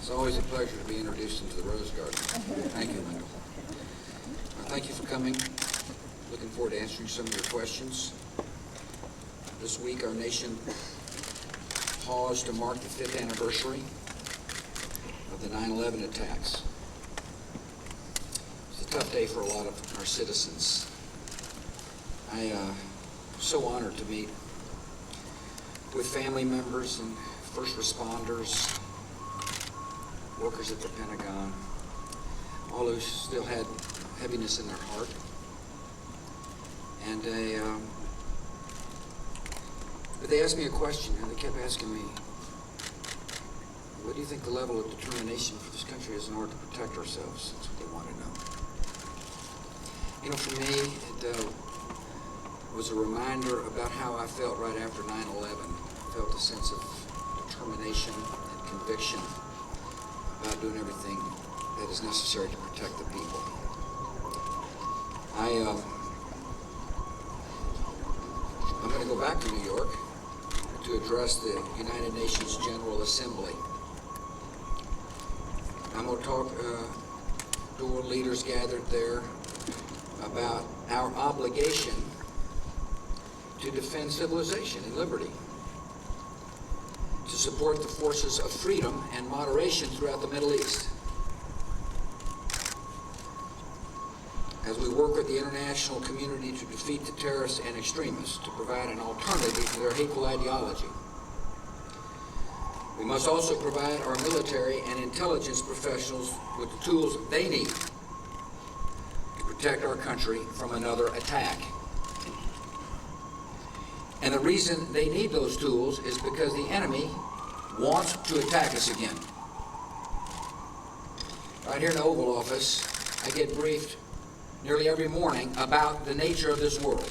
It's always a pleasure to be introduced into the Rose Garden. Thank you, Wendell. Thank you for coming. Looking forward to answering some of your questions. This week, our nation paused to mark the 5th anniversary of the 9/11 attacks. It's a tough day for a lot of our citizens. I'm so honored to meet with family members and first responders, workers at the Pentagon, all who still had heaviness in their heart. And but they asked me a question, and they kept asking me, what do you think the level of determination for this country is in order to protect ourselves? That's what they want to know. You know, for me, it was a reminder about how I felt right after 9/11. I felt a sense of determination and conviction about doing everything that is necessary to protect the people. I'm going to go back to New York to address the United Nations General Assembly. I'm going to talk to world leaders gathered there about our obligation to defend civilization and liberty, to support the forces of freedom and moderation throughout the Middle East, as we work with the international community to defeat the terrorists and extremists, to provide an alternative to their hateful ideology. We must also provide our military and intelligence professionals with the tools they need to protect our country from another attack. And the reason they need those tools is because the enemy wants to attack us again. Right here in the Oval Office, I get briefed nearly every morning about the nature of this world.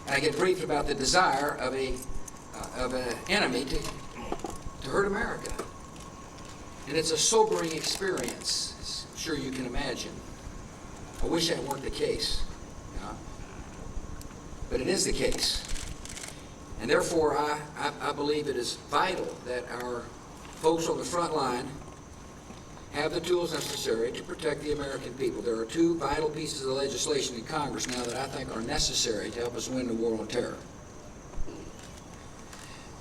And I get briefed about the desire of an enemy to hurt America. And it's a sobering experience, as I'm sure you can imagine. I wish that weren't the case. But it is the case. And therefore, I believe it is vital that our folks on the front line have the tools necessary to protect the American people. There are two vital pieces of legislation in Congress now that I think are necessary to help us win the war on terror.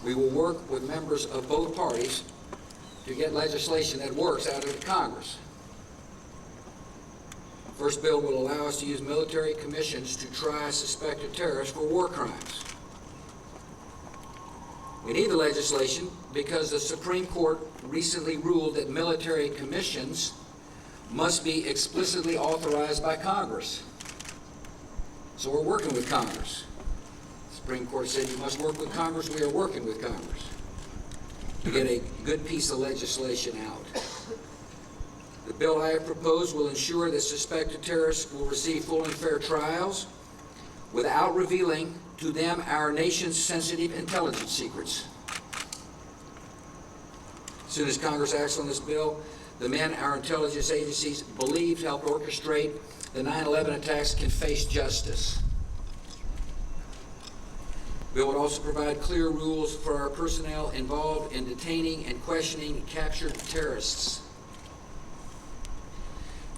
We will work with members of both parties to get legislation that works out of the Congress. The first bill will allow us to use military commissions to try suspected terrorists for war crimes. We need the legislation because the Supreme Court recently ruled that military commissions must be explicitly authorized by Congress. So we're working with Congress. The Supreme Court said you must work with Congress. We are working with Congress to get a good piece of legislation out. The bill I have proposed will ensure that suspected terrorists will receive full and fair trials without revealing to them our nation's sensitive intelligence secrets. As soon as Congress acts on this bill, the men our intelligence agencies believed helped orchestrate the 9/11 attacks can face justice. The bill would also provide clear rules for our personnel involved in detaining and questioning captured terrorists.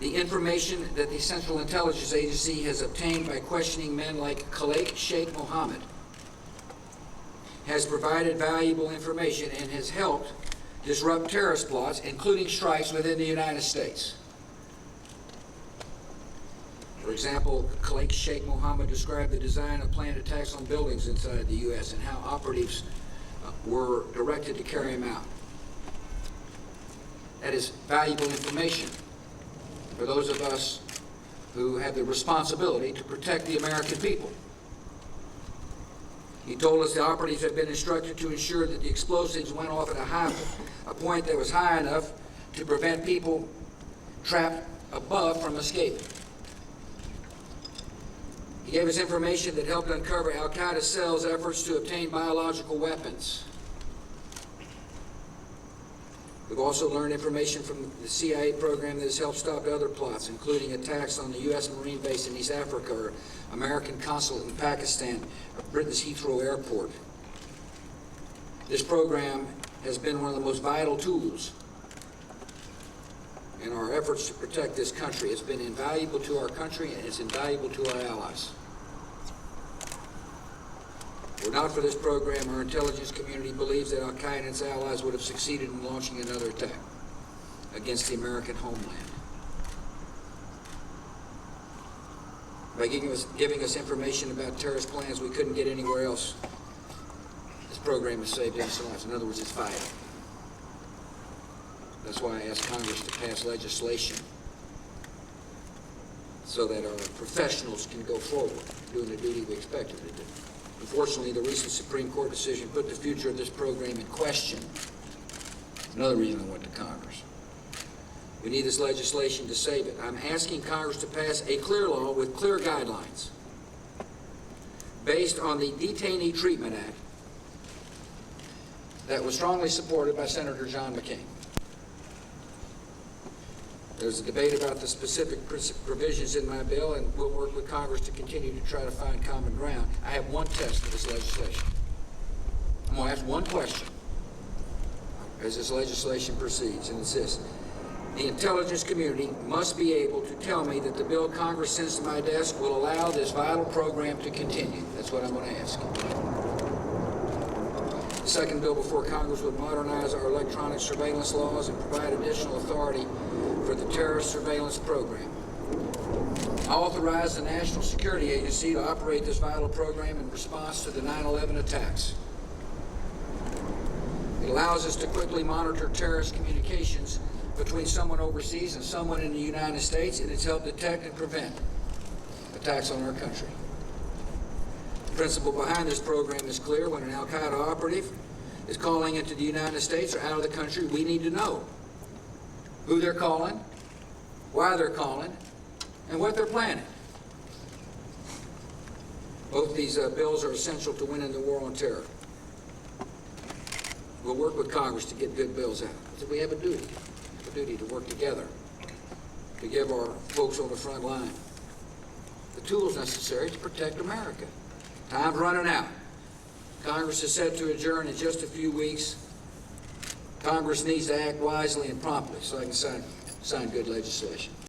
The information that the Central Intelligence Agency has obtained by questioning men like Khalid Sheikh Mohammed has provided valuable information and has helped disrupt terrorist plots, including strikes within the United States. For example, Khalid Sheikh Mohammed described the design of planned attacks on buildings inside the U.S. and how operatives were directed to carry them out. That is valuable information for those of us who have the responsibility to protect the American people. He told us the operatives had been instructed to ensure that the explosives went off at a point that was high enough to prevent people trapped above from escaping. He gave us information that helped uncover Al-Qaeda cells' efforts to obtain biological weapons. We've also learned information from the CIA program that has helped stop other plots, including attacks on the U.S. Marine base in East Africa, or American consulate in Pakistan, or Britain's Heathrow Airport. This program has been one of the most vital tools in our efforts to protect this country. It's been invaluable to our country, and it's invaluable to our allies. Were it not for this program, our intelligence community believes that Al-Qaeda and its allies would have succeeded in launching another attack against the American homeland. By giving us information about terrorist plans we couldn't get anywhere else, this program has saved innocent lives. In other words, it's vital. That's why I asked Congress to pass legislation so that our professionals can go forward doing the duty we expect them to do. Unfortunately, the recent Supreme Court decision put the future of this program in question. Another reason I went to Congress. We need this legislation to save it. I'm asking Congress to pass a clear law with clear guidelines based on the Detainee Treatment Act that was strongly supported by Senator John McCain. There's a debate about the specific provisions in my bill, and we'll work with Congress to continue to try to find common ground. I have one test for this legislation. I'm going to ask one question as this legislation proceeds, and it's this. The intelligence community must be able to tell me that the bill Congress sends to my desk will allow this vital program to continue. That's what I'm going to ask. The second bill before Congress would modernize our electronic surveillance laws and provide additional authority for the terrorist surveillance program. I authorize the National Security Agency to operate this vital program in response to the 9/11 attacks. It allows us to quickly monitor terrorist communications between someone overseas and someone in the United States, and it's helped detect and prevent attacks on our country. The principle behind this program is clear. When an Al-Qaeda operative is calling into the United States or out of the country, we need to know who they're calling, why they're calling, and what they're planning. Both these bills are essential to winning the war on terror. We'll work with Congress to get good bills out. So we have a duty to work together to give our folks on the front line the tools necessary to protect America. Time's running out. Congress is set to adjourn in just a few weeks. Congress needs to act wisely and promptly so I can sign good legislation.